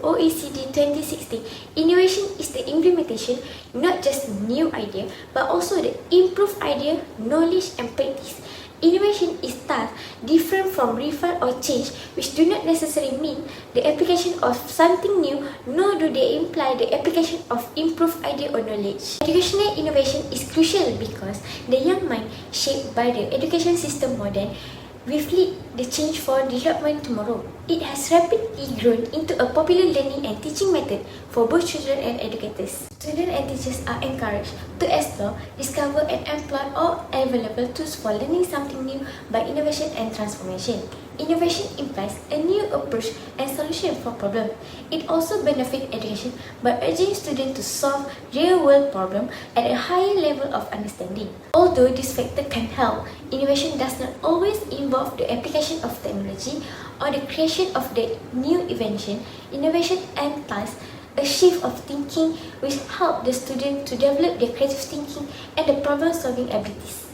OECD 2016, innovation is the implementation, not just new idea, but also the improved idea, knowledge and practice. Innovation is thus different from refine or change, which do not necessarily mean the application of something new, nor do they imply the application of improved idea or knowledge. Educational innovation is crucial because the young mind, shaped by the education system modern, will lead the change for development tomorrow. It has rapidly grown into a popular learning and teaching method for both children and educators. Students and teachers are encouraged to explore, discover and employ all available tools for learning something new by innovation and transformation. Innovation implies a new approach and solution for problems. It also benefits education by urging students to solve real-world problems at a higher level of understanding. Although this factor can help, innovation does not always involve the application of technology or the creation of the new invention. Innovation implies a shift of thinking which helps the student to develop their creative thinking and the problem-solving abilities.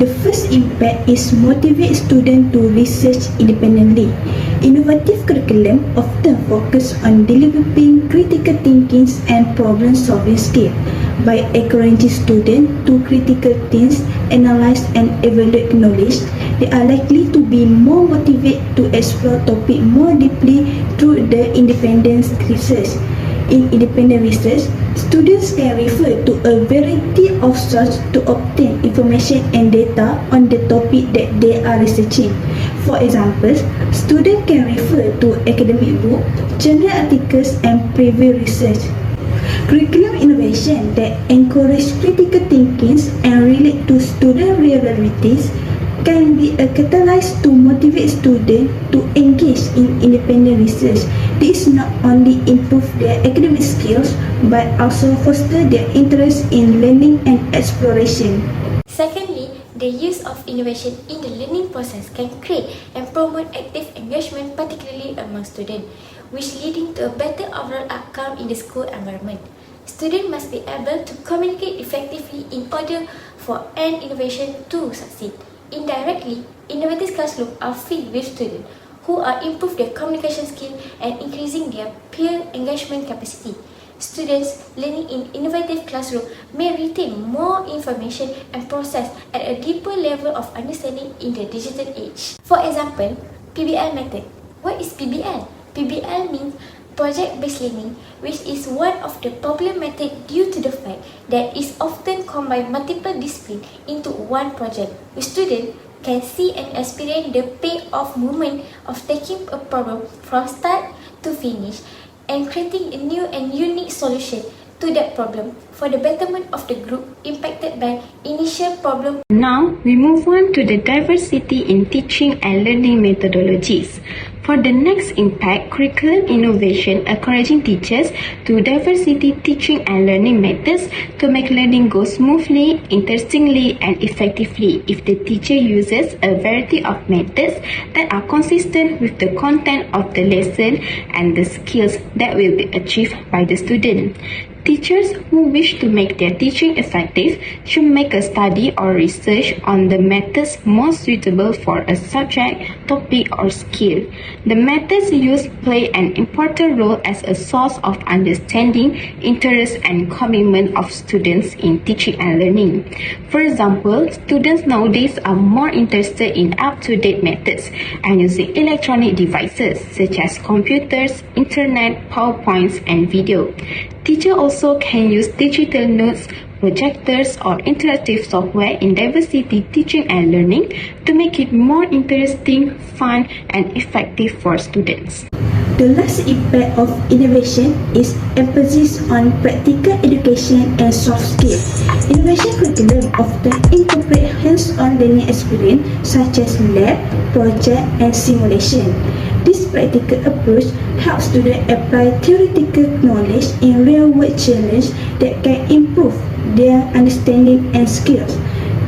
The first impact is motivate students to research independently. Innovative curriculum often focus on developing critical thinking and problem-solving skills. By encouraging students to critical think, analyze and evaluate knowledge, they are likely to be more motivated to explore topics more deeply through the independent research. In independent research, students can refer to a variety of sources to obtain information and data on the topic that they are researching. For example, students can refer to academic books, journal articles, and previous research. Curriculum innovation that encourage critical thinking and relate to student realities can be a catalyst to motivate students to engage in independent research. This not only improve their academic skills but also foster their interest in learning and exploration. Secondly, the use of innovation in the learning process can create and promote active engagement, particularly among students, which leading to a better overall outcome in the school environment. Students must be able to communicate effectively in order for an innovation to succeed. Indirectly, innovative classrooms are filled with students who are improve their communication skills and increasing their peer engagement capacity. Students learning in innovative classroom may retain more information and process at a deeper level of understanding in the digital age. For example, PBL method. What is PBL? PBL means project-based learning, which is one of the popular methods due to the fact that it often combines multiple disciplines into one project. The student can see and experience the payoff moment of taking a problem from start to finish and creating a new and unique solution to that problem for the betterment of the group impacted by initial problem. Now, we move on to the diversity in teaching and learning methodologies. For the next impact, curriculum innovation encouraging teachers to diversity teaching and learning methods to make learning go smoothly, interestingly, and effectively if the teacher uses a variety of methods that are consistent with the content of the lesson and the skills that will be achieved by the student. Teachers who wish to make their teaching effective should make a study or research on the methods most suitable for a subject, topic, or skill. The methods used play an important role as a source of understanding, interest, and commitment of students in teaching and learning. For example, students nowadays are more interested in up-to-date methods and using electronic devices such as computers, internet, PowerPoints, and video. Teachers also can use digital notes, projectors, or interactive software in diversity teaching and learning to make it more interesting, fun, and effective for students. The last impact of innovation is emphasis on practical education and soft skills. Innovation curriculum often incorporate hands-on learning experience such as lab, project, and simulation. This practical approach helps students apply theoretical knowledge in real-world challenges that can improve their understanding and skills.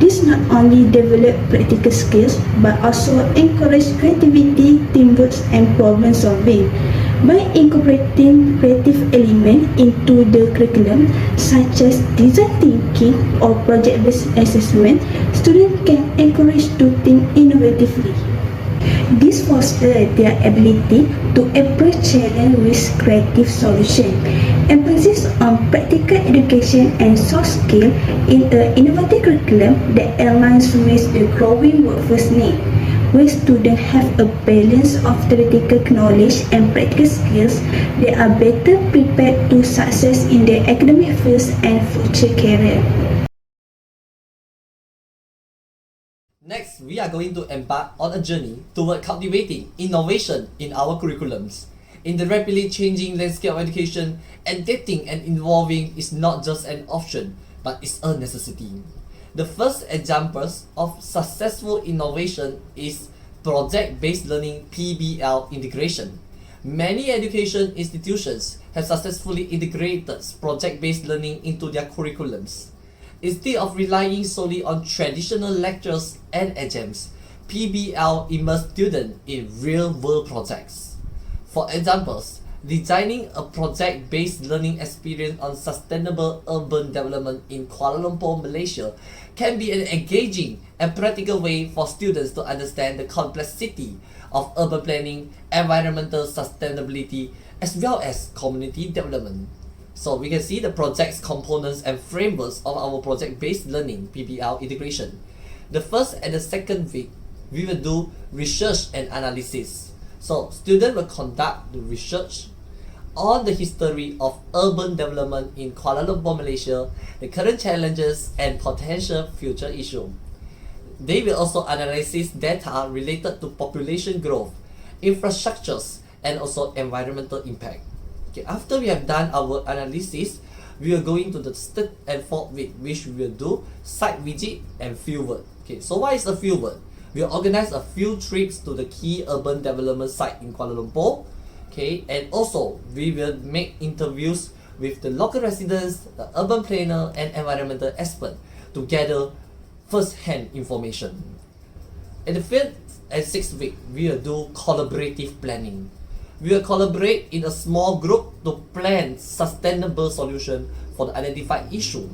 This not only develop practical skills but also encourage creativity, teamwork, and problem solving. By incorporating creative elements into the curriculum, such as design thinking or project-based assessment, students can encourage to think innovatively. This fosters their ability to approach challenge with creative solution. Emphasis on practical education and soft skill in an innovative curriculum that aligns with the growing workforce need. Where students have a balance of theoretical knowledge and practical skills, they are better prepared to success in their academic fields and future career. Next, we are going to embark on a journey toward cultivating innovation in our curriculums. In the rapidly changing landscape of education, adapting and evolving is not just an option, but it's a necessity. The first examples of successful innovation is project-based learning (PBL) integration. Many education institutions have successfully integrated project-based learning into their curriculums. Instead of relying solely on traditional lectures and exams, PBL immerses students in real-world projects. For examples, designing a project-based learning experience on sustainable urban development in Kuala Lumpur, Malaysia can be an engaging and practical way for students to understand the complexity of urban planning, environmental sustainability, as well as community development. So we can see the project's components and frameworks of our project-based learning (PBL) integration. The first and the second week, we will do research and analysis. So students will conduct the research on the history of urban development in Kuala Lumpur, Malaysia, the current challenges and potential future issues. They will also analyze data related to population growth, infrastructures, and also environmental impact. Okay, after we have done our analysis, we are going to the third and fourth week, which we will do site visit and fieldwork. Okay, so what is a fieldwork? We will organize a few trips to the key urban development site in Kuala Lumpur. Okay, and also we will make interviews with the local residents, the urban planner, and environmental expert to gather first-hand information. In the fifth and sixth week, we will do collaborative planning. We will collaborate in a small group to plan sustainable solution for the identified issue.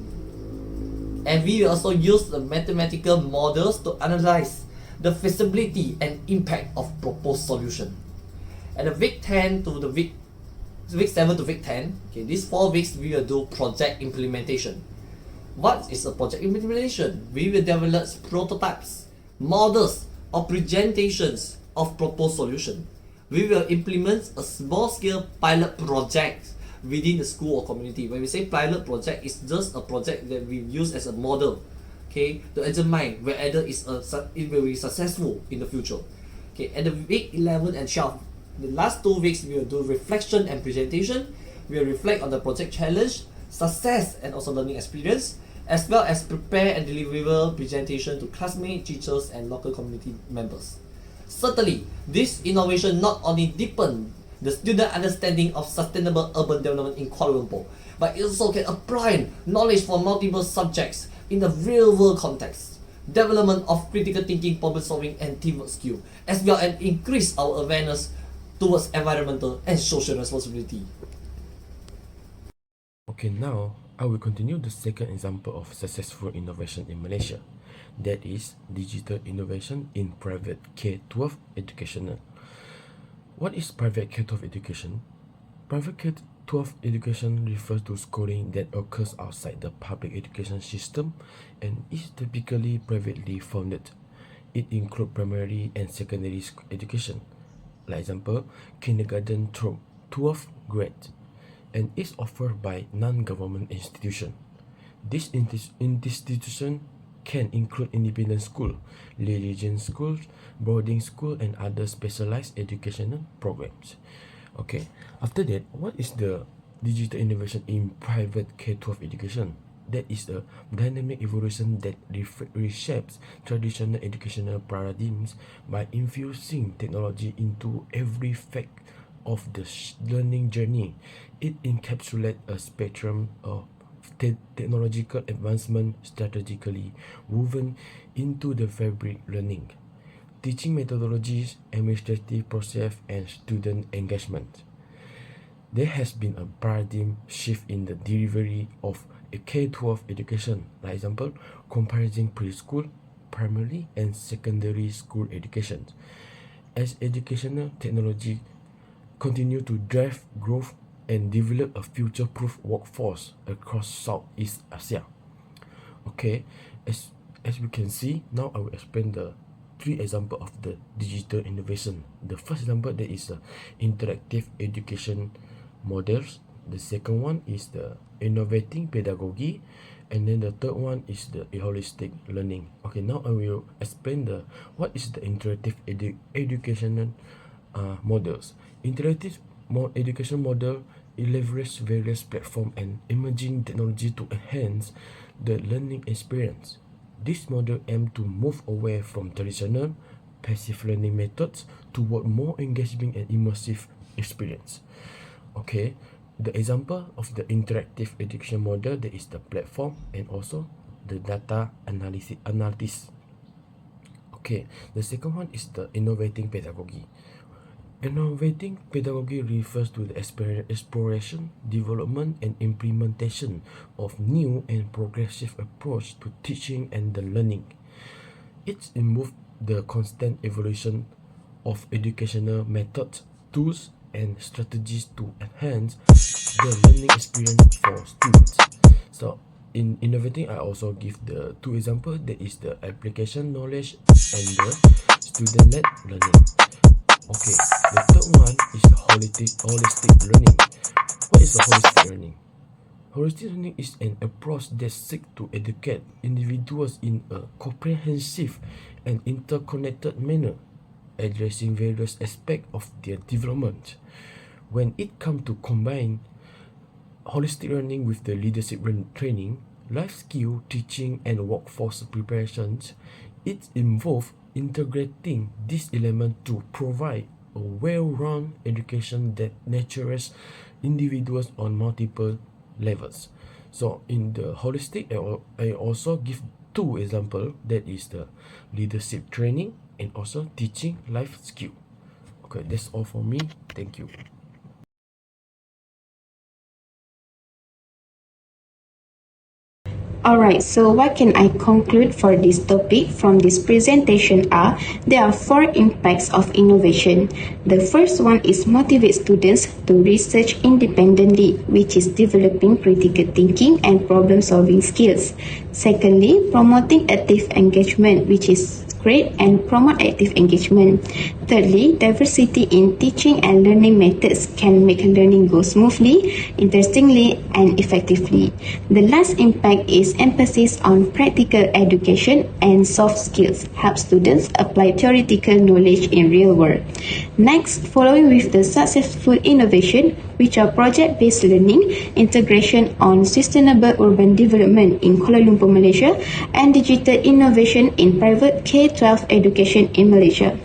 And we will also use the mathematical models to analyze the feasibility and impact of proposed solution. And the week 10 to the week 7 to week 10, okay, these 4 weeks we will do project implementation. What is a project implementation? We will develop prototypes, models, or presentations of proposed solution. We will implement a small-scale pilot project within the school or community. When we say pilot project, it's just a project that we use as a model, okay, to examine whether it will be successful in the future. Okay, at the week 11 and 12, the last 2 weeks we will do reflection and presentation. We will reflect on the project challenge, success, and also learning experience, as well as prepare and deliver presentation to classmates, teachers, and local community members. Certainly, this innovation not only deepens the student understanding of sustainable urban development in Kuala Lumpur, but it also can apply knowledge for multiple subjects in the real-world context, development of critical thinking, problem-solving, and teamwork skill, as well as increase our awareness towards environmental and social responsibility. Okay, now I will continue the second example of successful innovation in Malaysia. That is digital innovation in private K-12 education. What is private K-12 education? Private K-12 education refers to schooling that occurs outside the public education system and is typically privately funded. It includes primary and secondary school education, like example, kindergarten through 12th grade, and is offered by non-government institution. This institution can include independent school, religion schools, boarding school, and other specialized educational programs. Okay, after that, what is the digital innovation in private K-12 education? That is a dynamic evolution that reshapes traditional educational paradigms by infusing technology into every fact of the learning journey. It encapsulates a spectrum of technological advancement strategically woven into the fabric learning, teaching methodologies, administrative process, and student engagement. There has been a paradigm shift in the delivery of a K-12 education, for example, comprising preschool, primary, and secondary school education. as educational technology continue to drive growth and develop a future-proof workforce across Southeast Asia. Okay, as we can see, now I will explain the 3 examples of the digital innovation. The first example, that is the interactive education models. The second one is the innovating pedagogy, and then the third one is the holistic learning. Okay, now I will explain what is the interactive educational models. Interactive education model leverages various platforms and emerging technology to enhance the learning experience. This model aims to move away from traditional passive learning methods toward more engaging and immersive experience. Okay, the example of the interactive education model, that is the platform and also the data analysis. Okay, the second one is the innovating pedagogy. Innovating pedagogy refers to the exploration, development, and implementation of new and progressive approach to teaching and the learning. It involves the constant evolution of educational methods, tools, and strategies to enhance the learning experience for students. So, in innovating, I also give the 2 examples, that is the application knowledge and the student-led learning. Okay, the third one is the holistic learning. What is the holistic learning? Holistic learning is an approach that seeks to educate individuals in a comprehensive and interconnected manner, addressing various aspects of their development. When it comes to combine holistic learning with the leadership training, life skill teaching, and workforce preparations, it involves integrating these elements to provide a well-rounded education that nurtures individuals on multiple levels. So in the holistic, I also give 2 examples, that is the leadership training and also teaching life skill. Okay, that's all for me. Thank you. Alright, so what can I conclude for this topic from this presentation are, there are 4 impacts of innovation. The first one is motivate students to research independently, which is developing critical thinking and problem-solving skills. Secondly, promoting active engagement, which is great and promote active engagement. Thirdly, diversity in teaching and learning methods can make learning go smoothly, interestingly, and effectively. The last impact is emphasis on practical education and soft skills, help students apply theoretical knowledge in real world. Next, following with the successful innovation, which are project-based learning, integration on sustainable urban development in Kuala Lumpur, Malaysia, and digital innovation in private K-12 education in Malaysia.